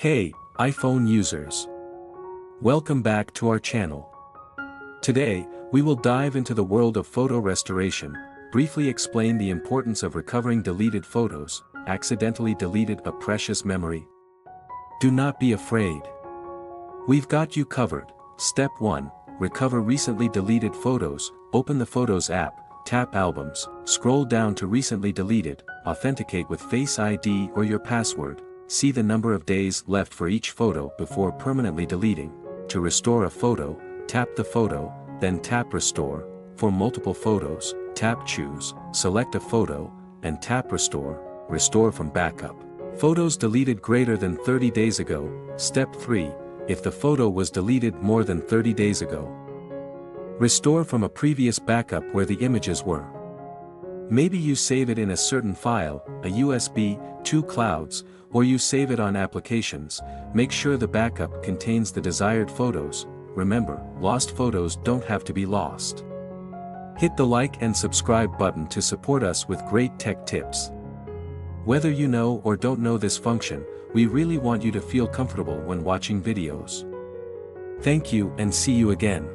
Hey, iPhone users. Welcome back to our channel. Today, we will dive into the world of photo restoration, briefly explain the importance of recovering deleted photos, accidentally deleted a precious memory. Do not be afraid. We've got you covered. Step 1, recover recently deleted photos. Open the Photos app, tap Albums, scroll down to Recently Deleted, authenticate with Face ID or your password. See the number of days left for each photo before permanently deleting. To restore a photo, tap the photo, then tap Restore. For multiple photos, tap Choose, select a photo, and tap Restore. Restore from backup. Photos deleted greater than 30 days ago. Step 3, if the photo was deleted more than 30 days ago. Restore from a previous backup where the images were. Maybe you save it in a certain file, a USB, 2 clouds, or you save it on applications. Make sure the backup contains the desired photos. Remember, lost photos don't have to be lost. Hit the like and subscribe button to support us with great tech tips. Whether you know or don't know this function, we really want you to feel comfortable when watching videos. Thank you and see you again.